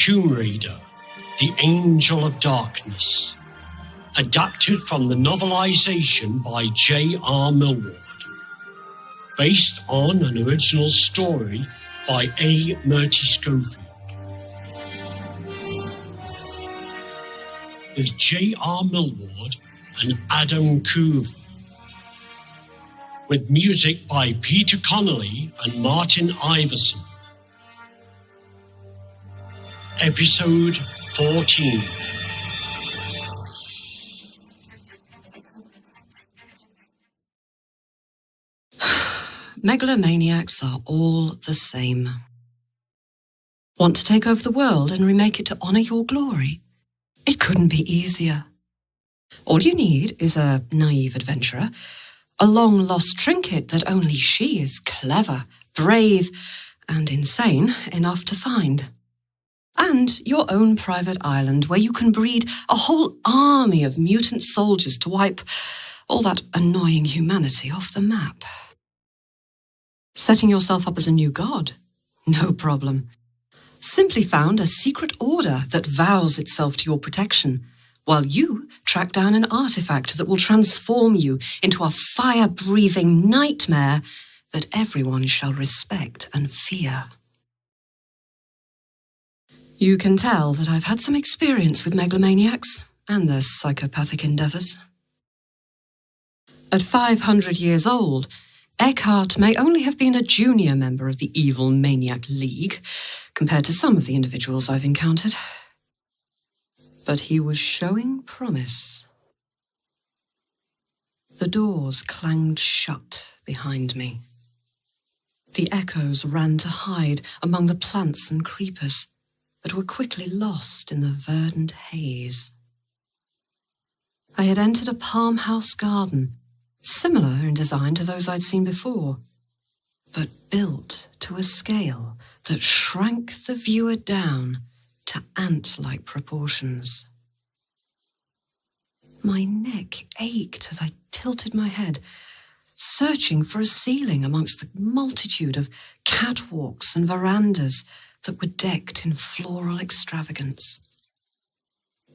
Tomb Raider, The Angel of Darkness, adapted from the novelization by J.R. Millward, based on an original story by A. Murty Schofield. With J.R. Millward and Adam Coover, with music by Peter Connolly and Martin Iverson. Episode 14. Megalomaniacs are all the same. Want to take over the world and remake it to honor your glory? It couldn't be easier. All you need is a naive adventurer, a long-lost trinket that only she is clever, brave, and insane enough to find. And your own private island where you can breed a whole army of mutant soldiers to wipe all that annoying humanity off the map. Setting yourself up as a new god? No problem. Simply found a secret order that vows itself to your protection, while you track down an artifact that will transform you into a fire-breathing nightmare that everyone shall respect and fear. You can tell that I've had some experience with megalomaniacs and their psychopathic endeavors. At 500 years old, Eckhart may only have been a junior member of the Evil Maniac League compared to some of the individuals I've encountered. But he was showing promise. The doors clanged shut behind me. The echoes ran to hide among the plants and creepers, but were quickly lost in the verdant haze. I had entered a farmhouse garden, similar in design to those I'd seen before, but built to a scale that shrank the viewer down to ant-like proportions. My neck ached as I tilted my head, searching for a ceiling amongst the multitude of catwalks and verandas that were decked in floral extravagance.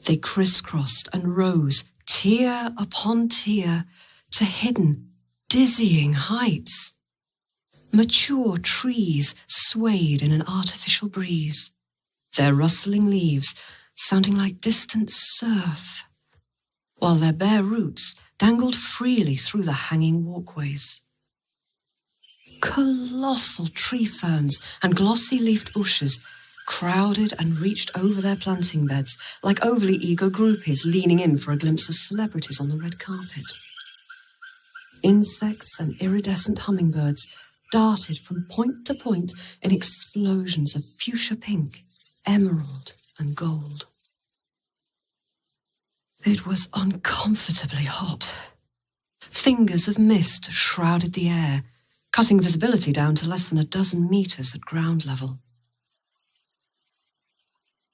They crisscrossed and rose, tier upon tier, to hidden, dizzying heights. Mature trees swayed in an artificial breeze, their rustling leaves sounding like distant surf, while their bare roots dangled freely through the hanging walkways. Colossal tree ferns and glossy-leafed bushes crowded and reached over their planting beds like overly eager groupies leaning in for a glimpse of celebrities on the red carpet. Insects and iridescent hummingbirds darted from point to point in explosions of fuchsia pink, emerald, and gold. It was uncomfortably hot. Fingers of mist shrouded the air, cutting visibility down to less than a dozen meters at ground level.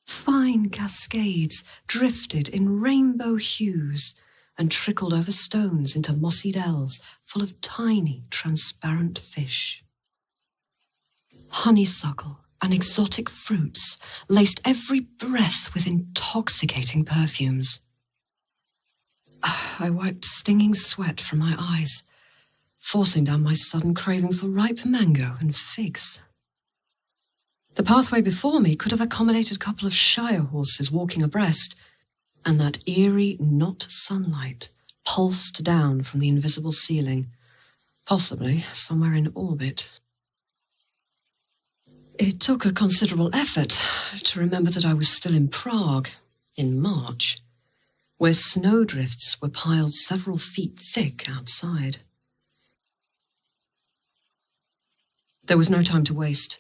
Fine cascades drifted in rainbow hues and trickled over stones into mossy dells full of tiny, transparent fish. Honeysuckle and exotic fruits laced every breath with intoxicating perfumes. I wiped stinging sweat from my eyes, forcing down my sudden craving for ripe mango and figs. The pathway before me could have accommodated a couple of shire horses walking abreast, and that eerie not sunlight pulsed down from the invisible ceiling, possibly somewhere in orbit. It took a considerable effort to remember that I was still in Prague, in March, where snowdrifts were piled several feet thick outside. There was no time to waste.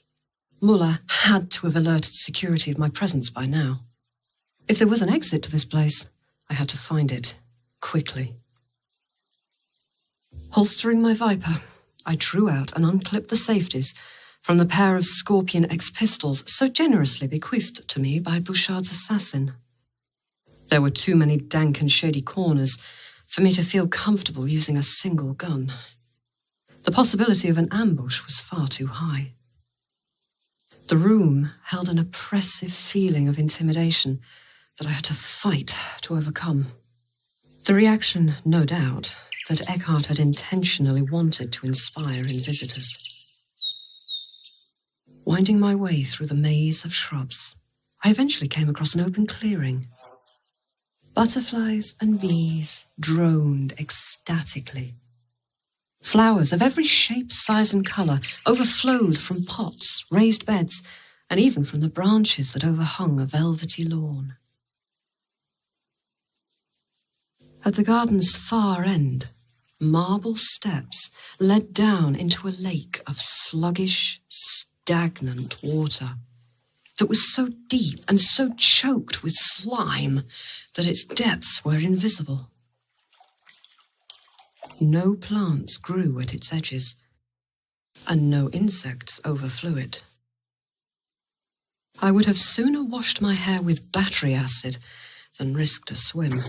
Muller had to have alerted security of my presence by now. If there was an exit to this place, I had to find it, quickly. Holstering my Viper, I drew out and unclipped the safeties from the pair of Scorpion X pistols so generously bequeathed to me by Bouchard's assassin. There were too many dank and shady corners for me to feel comfortable using a single gun. The possibility of an ambush was far too high. The room held an oppressive feeling of intimidation that I had to fight to overcome. The reaction, no doubt, that Eckhart had intentionally wanted to inspire in visitors. Winding my way through the maze of shrubs, I eventually came across an open clearing. Butterflies and bees droned ecstatically. Flowers of every shape, size, and colour overflowed from pots, raised beds, and even from the branches that overhung a velvety lawn. At the garden's far end, marble steps led down into a lake of sluggish, stagnant water that was so deep and so choked with slime that its depths were invisible. No plants grew at its edges, and no insects overflew it. I would have sooner washed my hair with battery acid than risked a swim.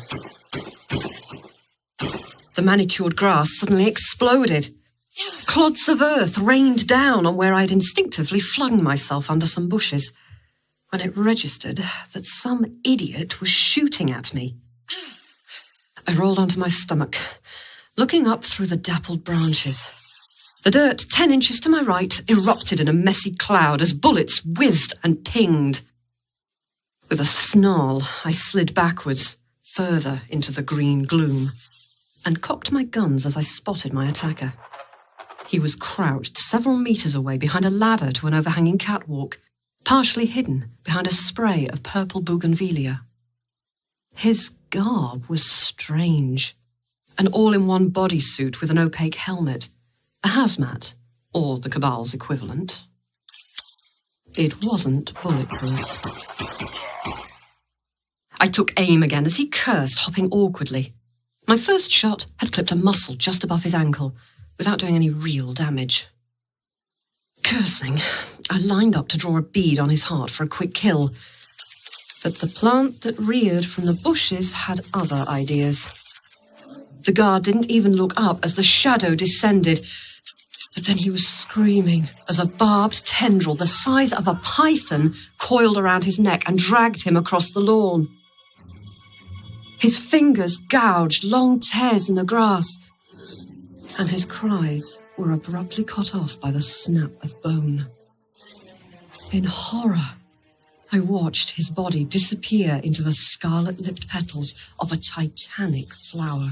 The manicured grass suddenly exploded. Clods of earth rained down on where I'd instinctively flung myself under some bushes, when it registered that some idiot was shooting at me. I rolled onto my stomach, looking up through the dappled branches. The dirt 10 inches to my right erupted in a messy cloud as bullets whizzed and pinged. With a snarl, I slid backwards, further into the green gloom, and cocked my guns as I spotted my attacker. He was crouched several meters away behind a ladder to an overhanging catwalk, partially hidden behind a spray of purple bougainvillea. His garb was strange. An all-in-one bodysuit with an opaque helmet, a hazmat, or the Cabal's equivalent. It wasn't bulletproof. I took aim again as he cursed, hopping awkwardly. My first shot had clipped a muscle just above his ankle, without doing any real damage. Cursing, I lined up to draw a bead on his heart for a quick kill. But the plant that reared from the bushes had other ideas. The guard didn't even look up as the shadow descended, but then he was screaming as a barbed tendril the size of a python coiled around his neck and dragged him across the lawn. His fingers gouged long tears in the grass, and his cries were abruptly cut off by the snap of bone. In horror, I watched his body disappear into the scarlet-lipped petals of a titanic flower.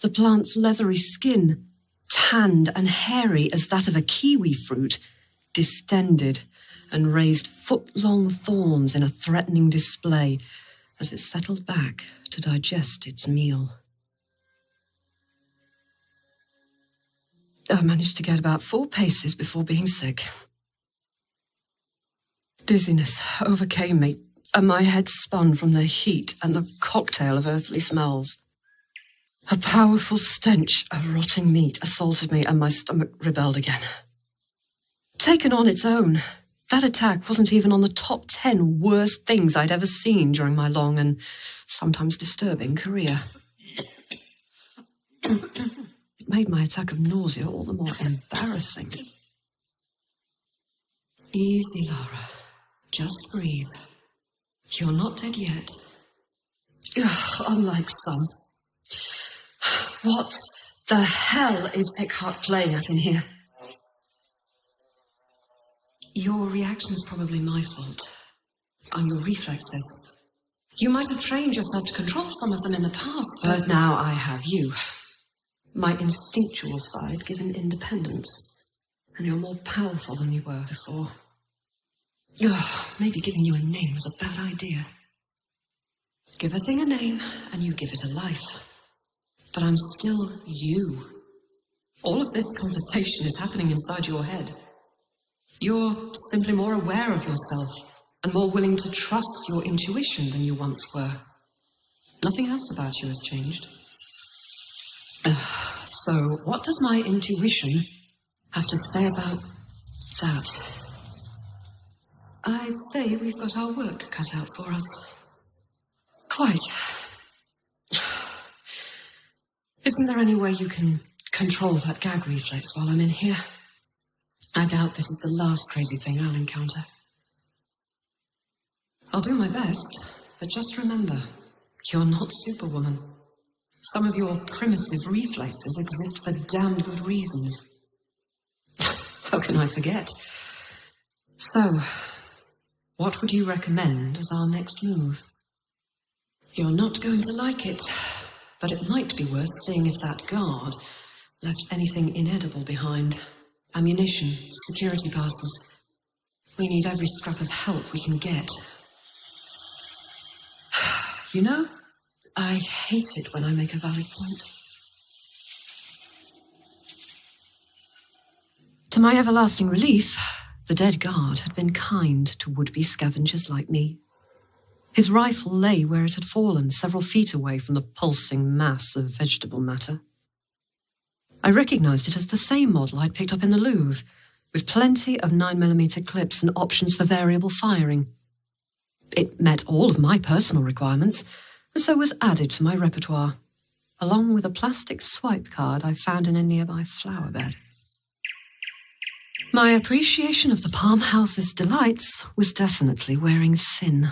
The plant's leathery skin, tanned and hairy as that of a kiwi fruit, distended and raised foot-long thorns in a threatening display as it settled back to digest its meal. I managed to get about 4 paces before being sick. Dizziness overcame me, and my head spun from the heat and the cocktail of earthly smells. A powerful stench of rotting meat assaulted me, and my stomach rebelled again. Taken on its own, that attack wasn't even on the top 10 worst things I'd ever seen during my long and sometimes disturbing career. It made my attack of nausea all the more embarrassing. Easy, Laura. Just breathe. You're not dead yet. Unlike some. What the hell is Eckhart playing at in here? Your reaction's probably my fault. On your reflexes. You might have trained yourself to control some of them in the past, but now I have you. My instinctual side given independence, and you're more powerful than you were before. Maybe giving you a name was a bad idea. Give a thing a name, and you give it a life. But I'm still you. All of this conversation is happening inside your head. You're simply more aware of yourself, and more willing to trust your intuition than you once were. Nothing else about you has changed. So, what does my intuition have to say about that? I'd say we've got our work cut out for us. Quite. Isn't there any way you can control that gag reflex while I'm in here? I doubt this is the last crazy thing I'll encounter. I'll do my best, but just remember, you're not Superwoman. Some of your primitive reflexes exist for damned good reasons. How can I forget? So, what would you recommend as our next move? You're not going to like it, but it might be worth seeing if that guard left anything inedible behind. Ammunition, security passes. We need every scrap of help we can get. You know, I hate it when I make a valid point. To my everlasting relief, the dead guard had been kind to would-be scavengers like me. His rifle lay where it had fallen, several feet away from the pulsing mass of vegetable matter. I recognized it as the same model I'd picked up in the Louvre, with plenty of 9mm clips and options for variable firing. It met all of my personal requirements, and so was added to my repertoire, along with a plastic swipe card I found in a nearby flower bed. My appreciation of the Palm House's delights was definitely wearing thin.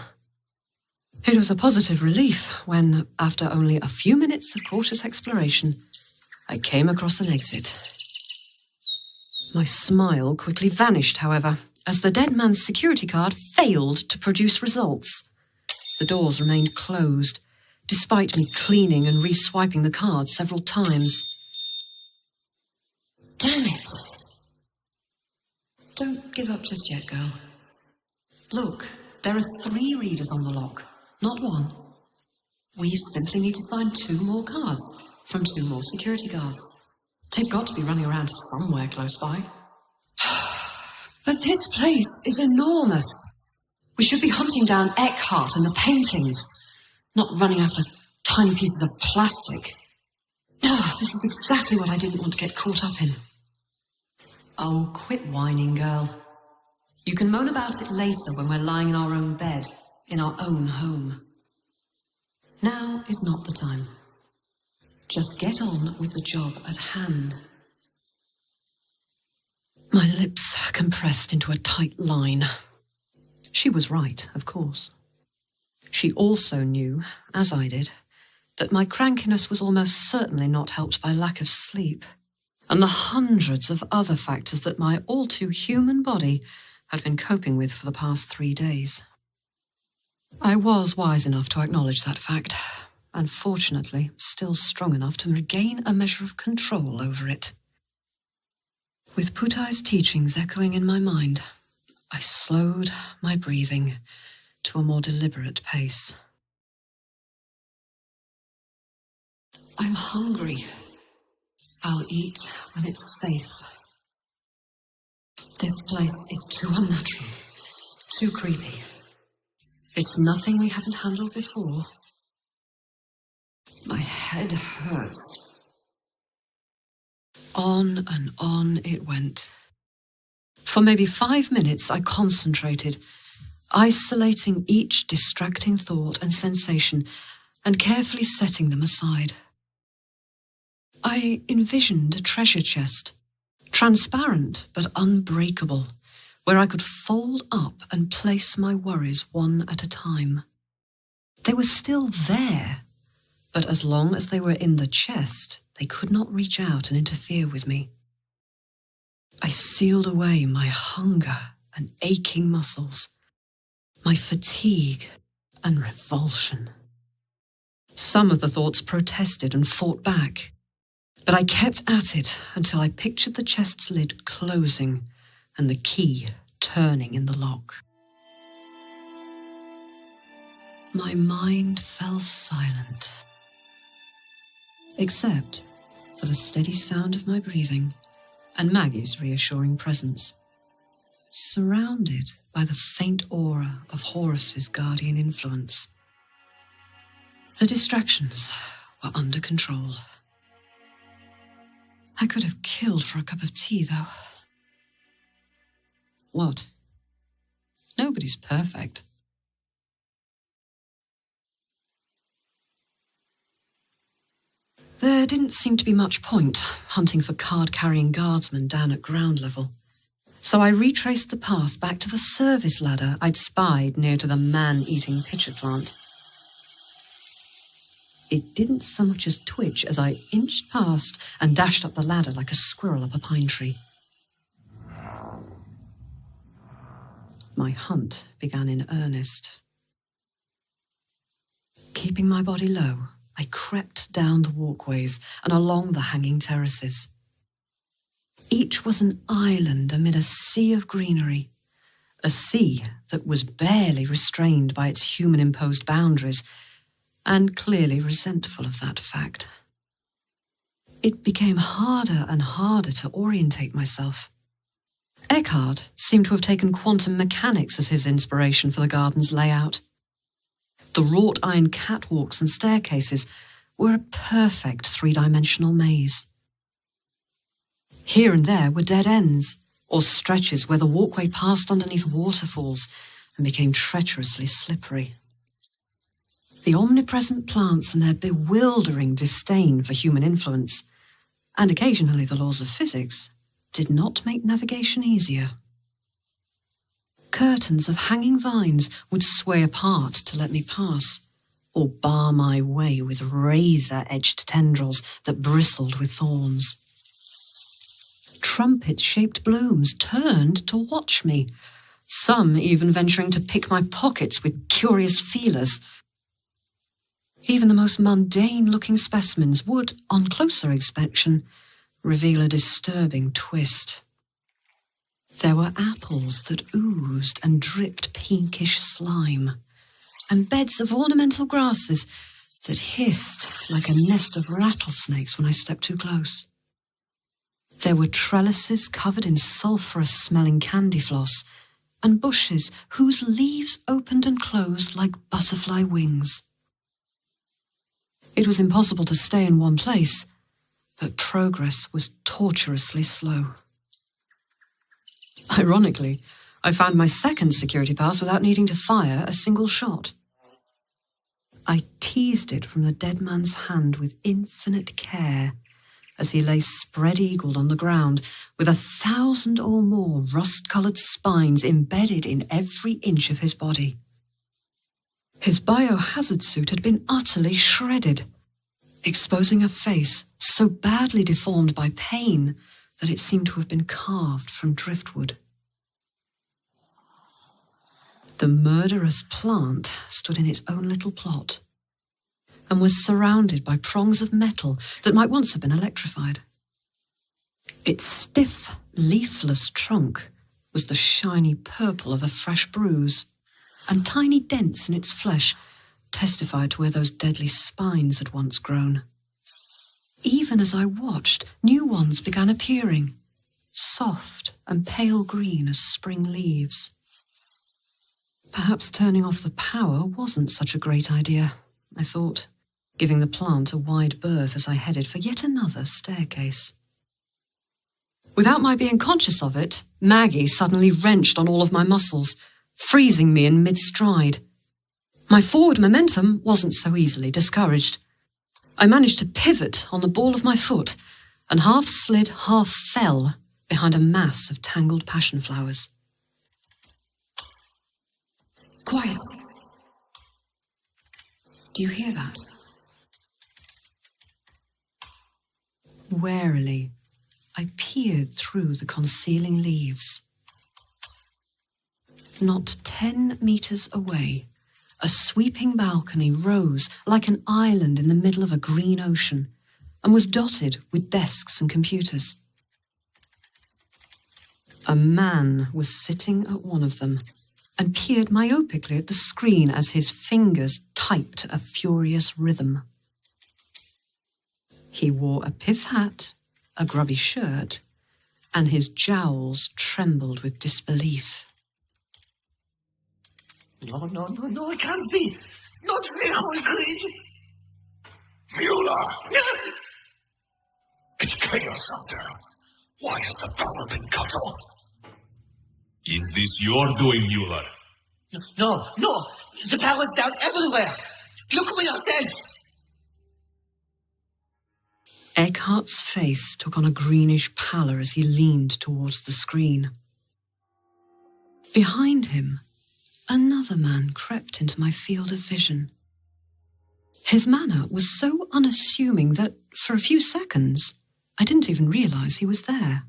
It was a positive relief when, after only a few minutes of cautious exploration, I came across an exit. My smile quickly vanished, however, as the dead man's security card failed to produce results. The doors remained closed, despite me cleaning and re-swiping the card several times. Damn it! Don't give up just yet, girl. Look, there are 3 readers on the lock, not 1. We simply need to find 2 more cards from 2 more security guards. They've got to be running around somewhere close by. But this place is enormous. We should be hunting down Eckhart and the paintings, not running after tiny pieces of plastic. This is exactly what I didn't want to get caught up in. Oh, quit whining, girl. You can moan about it later when we're lying in our own bed, in our own home. Now is not the time. Just get on with the job at hand. My lips compressed into a tight line. She was right, of course. She also knew, as I did, that my crankiness was almost certainly not helped by lack of sleep, and the hundreds of other factors that my all-too-human body had been coping with for the past 3 days. I was wise enough to acknowledge that fact, and fortunately still strong enough to regain a measure of control over it. With Putai's teachings echoing in my mind, I slowed my breathing to a more deliberate pace. I'm hungry. I'll eat when it's safe. This place is too unnatural, too creepy. It's nothing we haven't handled before. My head hurts. On and on it went. For maybe 5 minutes, I concentrated, isolating each distracting thought and sensation and carefully setting them aside. I envisioned a treasure chest, transparent but unbreakable, where I could fold up and place my worries one at a time. They were still there, but as long as they were in the chest, they could not reach out and interfere with me. I sealed away my hunger and aching muscles, my fatigue and revulsion. Some of the thoughts protested and fought back, but I kept at it until I pictured the chest's lid closing and the key turning in the lock. My mind fell silent, except for the steady sound of my breathing and Maggie's reassuring presence, surrounded by the faint aura of Horus's guardian influence. The distractions were under control. I could have killed for a cup of tea, though. What? Nobody's perfect. There didn't seem to be much point hunting for card-carrying guardsmen down at ground level. So I retraced the path back to the service ladder I'd spied near to the man-eating pitcher plant. It didn't so much as twitch as I inched past and dashed up the ladder like a squirrel up a pine tree. My hunt began in earnest. Keeping my body low, I crept down the walkways and along the hanging terraces. Each was an island amid a sea of greenery, a sea that was barely restrained by its human-imposed boundaries, and clearly resentful of that fact. It became harder and harder to orientate myself. Eckhart seemed to have taken quantum mechanics as his inspiration for the garden's layout. The wrought iron catwalks and staircases were a perfect three-dimensional maze. Here and there were dead ends, or stretches where the walkway passed underneath waterfalls and became treacherously slippery. The omnipresent plants and their bewildering disdain for human influence, and occasionally the laws of physics, did not make navigation easier. Curtains of hanging vines would sway apart to let me pass, or bar my way with razor-edged tendrils that bristled with thorns. Trumpet-shaped blooms turned to watch me, some even venturing to pick my pockets with curious feelers. Even the most mundane-looking specimens would, on closer inspection, reveal a disturbing twist. There were apples that oozed and dripped pinkish slime, and beds of ornamental grasses that hissed like a nest of rattlesnakes when I stepped too close. There were trellises covered in sulphurous-smelling candy floss, and bushes whose leaves opened and closed like butterfly wings. It was impossible to stay in one place, but progress was torturously slow. Ironically, I found my second security pass without needing to fire a single shot. I teased it from the dead man's hand with infinite care as he lay spread-eagled on the ground with 1,000 or more rust-coloured spines embedded in every inch of his body. His biohazard suit had been utterly shredded, exposing a face so badly deformed by pain that it seemed to have been carved from driftwood. The murderous plant stood in its own little plot and was surrounded by prongs of metal that might once have been electrified. Its stiff, leafless trunk was the shiny purple of a fresh bruise, and tiny dents in its flesh testified to where those deadly spines had once grown. Even as I watched, new ones began appearing, soft and pale green as spring leaves. Perhaps turning off the power wasn't such a great idea, I thought, giving the plant a wide berth as I headed for yet another staircase. Without my being conscious of it, Maggie suddenly wrenched on all of my muscles, freezing me in mid-stride. My forward momentum wasn't so easily discouraged. I managed to pivot on the ball of my foot and half slid, half fell behind a mass of tangled passion flowers. Quiet. Do you hear that? Warily, I peered through the concealing leaves. Not 10 meters away, a sweeping balcony rose like an island in the middle of a green ocean and was dotted with desks and computers. A man was sitting at one of them and peered myopically at the screen as his fingers typed a furious rhythm. He wore a pith hat, a grubby shirt, and his jowls trembled with disbelief. No, it can't be. Not Siegfried. Mueller! Educate yourself there. Why has the power been cut off? Is this your doing, Mueller? No. The power's down everywhere. Look for yourself. Eckhart's face took on a greenish pallor as he leaned towards the screen. Behind him, another man crept into my field of vision. His manner was so unassuming that, for a few seconds, I didn't even realize he was there.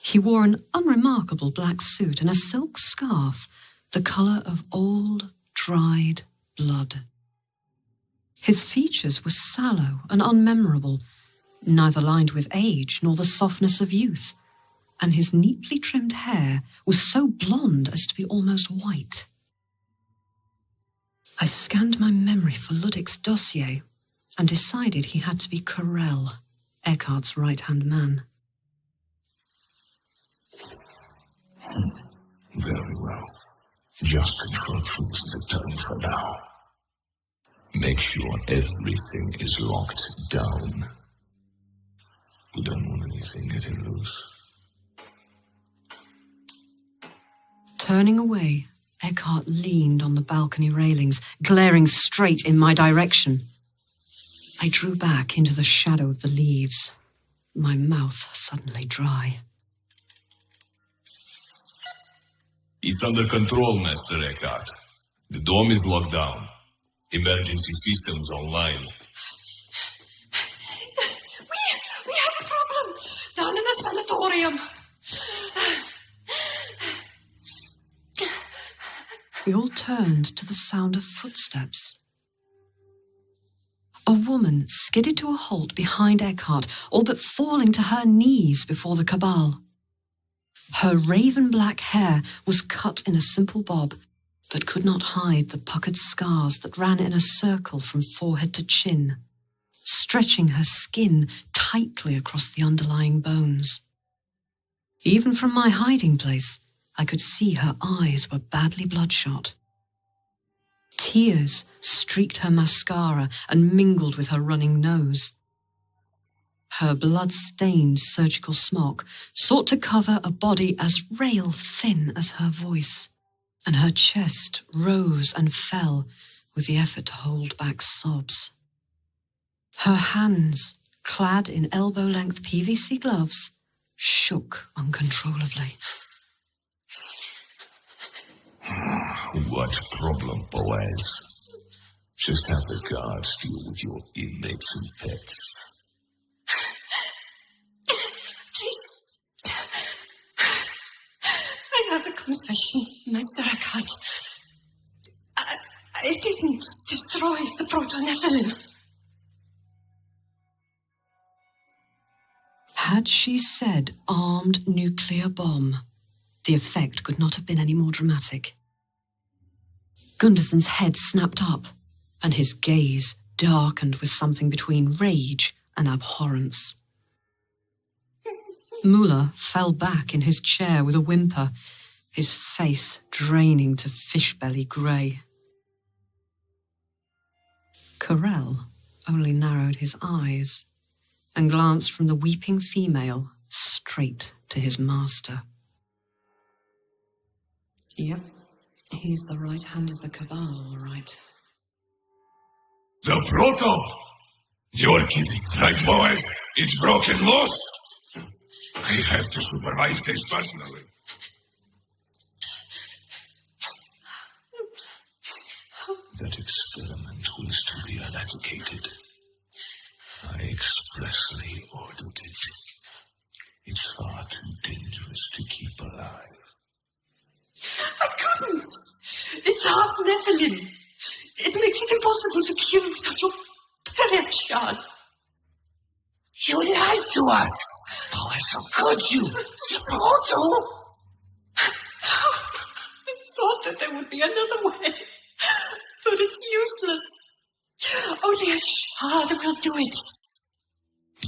He wore an unremarkable black suit and a silk scarf, the color of old, dried blood. His features were sallow and unmemorable, neither lined with age nor the softness of youth, and his neatly trimmed hair was so blonde as to be almost white. I scanned my memory for Ludwig's dossier and decided he had to be Corell, Eckhart's right-hand man. Very well. Just confirm things in the time for now. Make sure everything is locked down. We don't want anything getting loose. Turning away, Eckhart leaned on the balcony railings, glaring straight in my direction. I drew back into the shadow of the leaves, my mouth suddenly dry. It's under control, Master Eckhart. The dome is locked down. Emergency systems online. We have a problem down in the sanatorium. We all turned to the sound of footsteps. A woman skidded to a halt behind Eckhart, all but falling to her knees before the cabal. Her raven-black hair was cut in a simple bob, but could not hide the puckered scars that ran in a circle from forehead to chin, stretching her skin tightly across the underlying bones. Even from my hiding place, I could see her eyes were badly bloodshot. Tears streaked her mascara and mingled with her running nose. Her blood-stained surgical smock sought to cover a body as rail-thin as her voice, and her chest rose and fell with the effort to hold back sobs. Her hands, clad in elbow-length PVC gloves, shook uncontrollably. What problem, Boaz? Just have the guards deal with your inmates and pets. Please. I have a confession, Master Eckhart. I didn't destroy the protonethylene. Had she said armed nuclear bomb, the effect could not have been any more dramatic. Gunderson's head snapped up, and his gaze darkened with something between rage and abhorrence. Muller fell back in his chair with a whimper, his face draining to fish-belly grey. Corell only narrowed his eyes and glanced from the weeping female straight to his master. Yep, he's the right hand of the cabal, all right. The proto? You're kidding, right, Boaz? It's broken loose. I have to supervise this personally. That experiment was to be eradicated. I expressly ordered it. It's far too dangerous to keep alive. I couldn't! It's half Nephilim. It makes it impossible to kill such a period shard. You lied to us. Boaz, how could you? Sapoto! I thought that there would be another way, but it's useless. Only a shard will do it.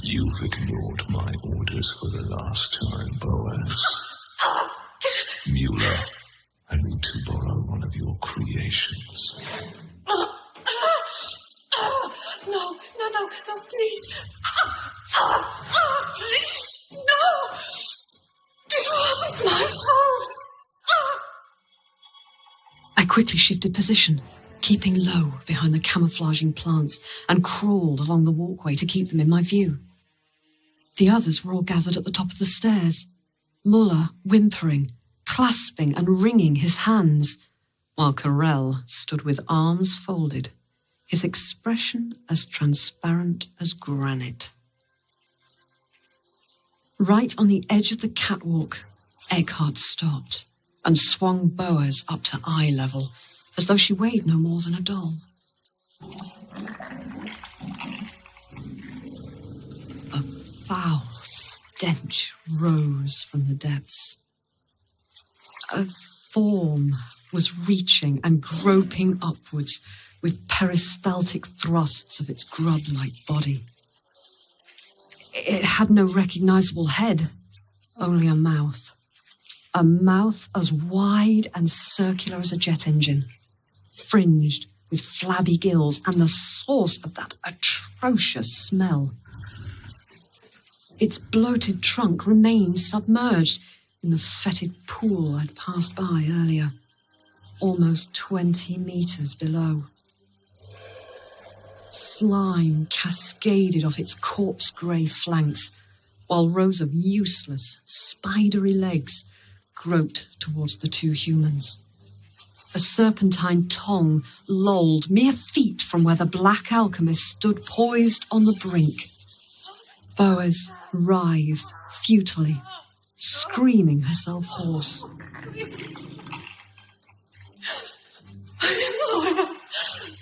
You've ignored my orders for the last time, Boaz. Mueller, I need to borrow one of your creations. No, please. Please, no. It wasn't my fault. I quickly shifted position, keeping low behind the camouflaging plants, and crawled along the walkway to keep them in my view. The others were all gathered at the top of the stairs, Muller whimpering, clasping and wringing his hands, while Carell stood with arms folded, his expression as transparent as granite. Right on the edge of the catwalk, Eckhart stopped and swung Boaz up to eye level, as though she weighed no more than a doll. A foul stench rose from the depths. A form was reaching and groping upwards with peristaltic thrusts of its grub-like body. It had no recognizable head, only a mouth as wide and circular as a jet engine, fringed with flabby gills and the source of that atrocious smell. Its bloated trunk remained submerged in the fetid pool I'd passed by earlier, almost 20 meters below. Slime cascaded off its corpse-grey flanks, while rows of useless, spidery legs groped towards the two humans. A serpentine tongue lolled mere feet from where the black alchemist stood poised on the brink. Boaz writhed futilely, screaming herself hoarse.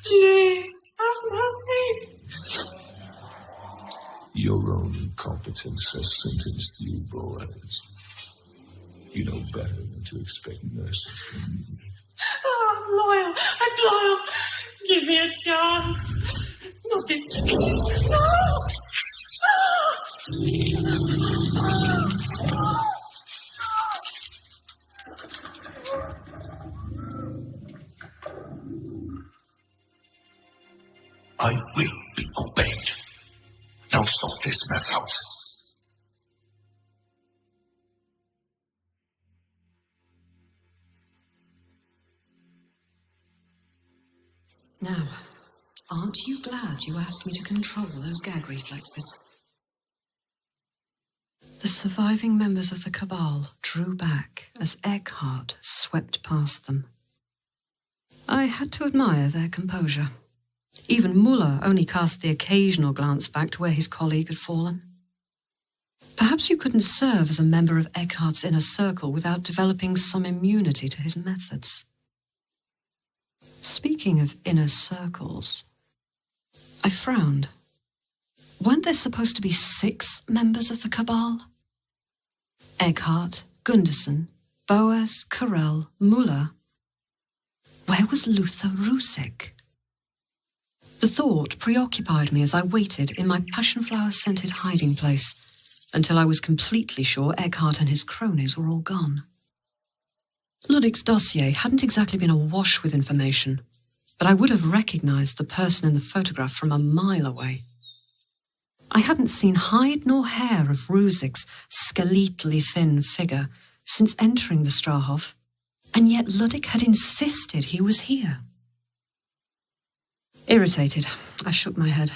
Please, have mercy. Your own incompetence has sentenced you, Boaz. You know better than to expect mercy from me. Oh, I'm loyal. Give me a chance. Not this, please. No! I will be obeyed. Now sort this mess out. Now, aren't you glad you asked me to control those gag reflexes? The surviving members of the Cabal drew back as Eckhart swept past them. I had to admire their composure. Even Muller only cast the occasional glance back to where his colleague had fallen. Perhaps you couldn't serve as a member of Eckhart's inner circle without developing some immunity to his methods. Speaking of inner circles, I frowned. Weren't there supposed to be 6 members of the Cabal? Eckhart, Gunderson, Boaz, Carell, Muller. Where was Luther Rusek? The thought preoccupied me as I waited in my passionflower-scented hiding place until I was completely sure Eckhart and his cronies were all gone. Ludwig's dossier hadn't exactly been awash with information, but I would have recognized the person in the photograph from a mile away. I hadn't seen hide nor hair of Rusek's skeletally thin figure since entering the Strahov, and yet Ludwig had insisted he was here. Irritated, I shook my head.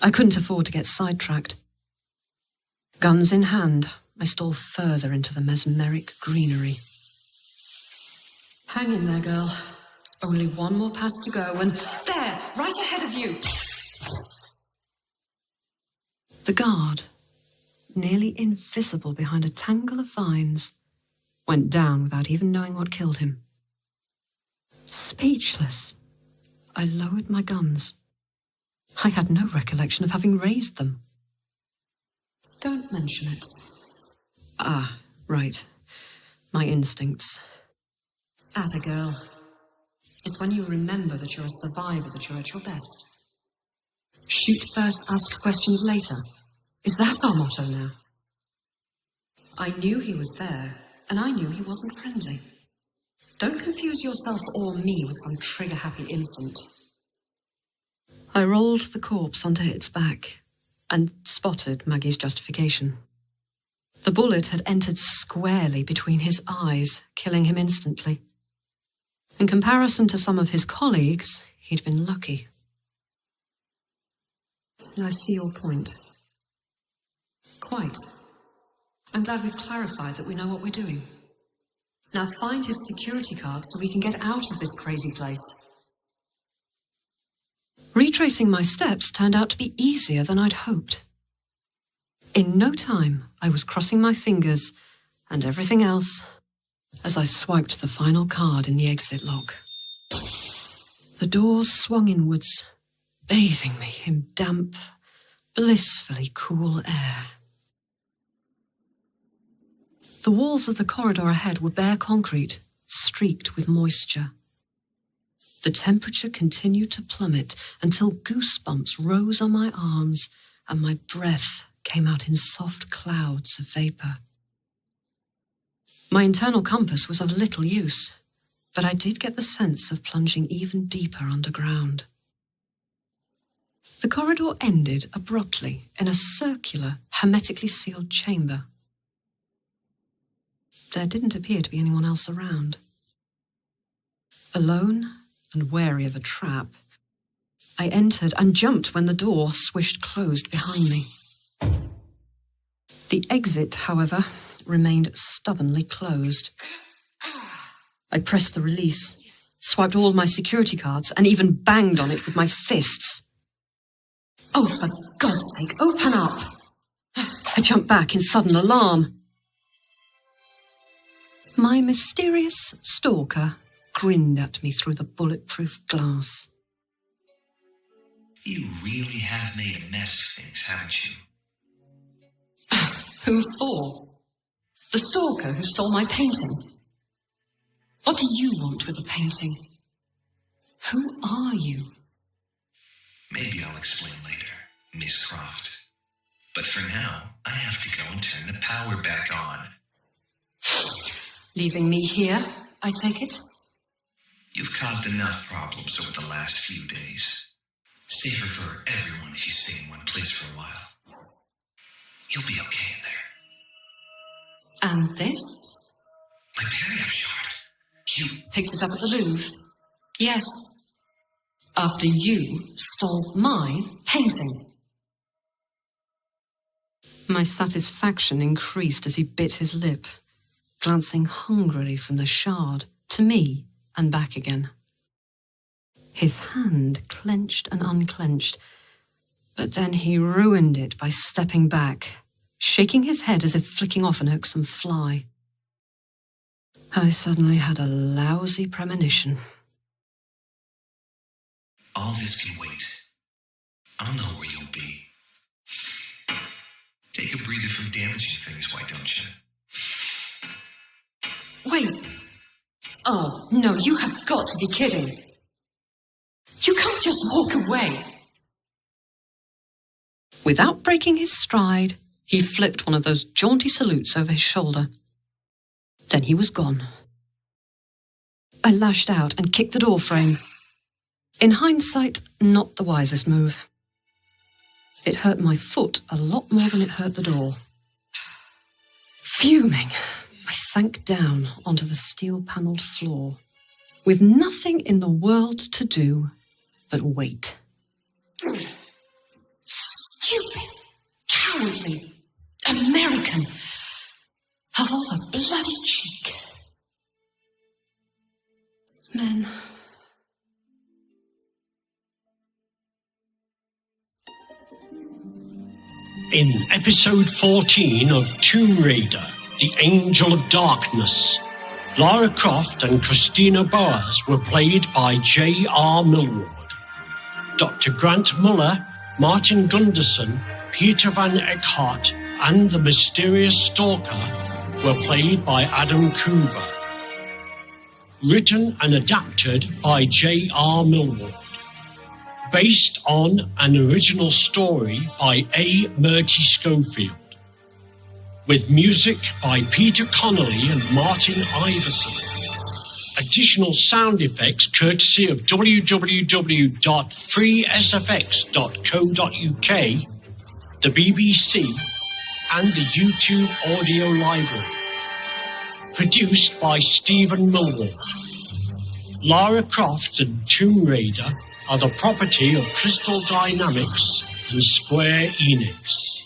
I couldn't afford to get sidetracked. Guns in hand, I stole further into the mesmeric greenery. Hang in there, girl. Only one more pass to go, and there, right ahead of you! The guard, nearly invisible behind a tangle of vines, went down without even knowing what killed him. Speechless, I lowered my guns. I had no recollection of having raised them. Don't mention it. Ah, right. My instincts. Atta girl. It's when you remember that you're a survivor that you're at your best. Shoot first, ask questions later. Is that our motto now? I knew he was there, and I knew he wasn't friendly. Don't confuse yourself or me with some trigger-happy infant. I rolled the corpse onto its back and spotted Maggie's justification. The bullet had entered squarely between his eyes, killing him instantly. In comparison to some of his colleagues, he'd been lucky. I see your point. Quite. I'm glad we've clarified that we know what we're doing. Now find his security card so we can get out of this crazy place. Retracing my steps turned out to be easier than I'd hoped. In no time, I was crossing my fingers and everything else as I swiped the final card in the exit lock. The doors swung inwards, bathing me in damp, blissfully cool air. The walls of the corridor ahead were bare concrete, streaked with moisture. The temperature continued to plummet until goosebumps rose on my arms and my breath came out in soft clouds of vapor. My internal compass was of little use, but I did get the sense of plunging even deeper underground. The corridor ended abruptly in a circular, hermetically sealed chamber. There didn't appear to be anyone else around. Alone and wary of a trap, I entered and jumped when the door swished closed behind me. The exit, however, remained stubbornly closed. I pressed the release, swiped all my security cards, and even banged on it with my fists. Oh, for God's sake, open up! I jumped back in sudden alarm. My mysterious stalker grinned at me through the bulletproof glass. You really have made a mess of things, haven't you? Who for? The stalker who stole my painting? What do you want with the painting? Who are you? Maybe I'll explain later, Miss Croft. But for now, I have to go and turn the power back on. Leaving me here, I take it? You've caused enough problems over the last few days. Safer for everyone if you stay in one place for a while. You'll be okay in there. And this? My period shard. You Picked it up at the Louvre? Yes. After you stole my painting. My satisfaction increased as he bit his lip, glancing hungrily from the shard to me and back again. His hand clenched and unclenched, but then he ruined it by stepping back, shaking his head as if flicking off an irksome fly. I suddenly had a lousy premonition. All this can wait. I'll know where you'll be. Take a breather from damaging things, why don't you? Wait! Oh, no, you have got to be kidding. You can't just walk away. Without breaking his stride, he flipped one of those jaunty salutes over his shoulder. Then he was gone. I lashed out and kicked the door frame. In hindsight, not the wisest move. It hurt my foot a lot more than it hurt the door. Fuming, I sank down onto the steel-panelled floor, with nothing in the world to do but wait. Stupid, cowardly, American, of all the bloody cheek. Men. In episode 14 of Tomb Raider, The Angel of Darkness, Lara Croft and Christina Boas were played by J.R. Millward. Dr. Grant Muller, Martin Gunderson, Peter Van Eckhart, and the mysterious stalker were played by Adam Coover. Written and adapted by J.R. Millward. Based on an original story by A. Murty Schofield. With music by Peter Connolly and Martin Iverson. Additional sound effects courtesy of www.freesfx.co.uk, the BBC, and the YouTube Audio Library. Produced by Stephen Millward. Lara Croft and Tomb Raider are the property of Crystal Dynamics and Square Enix.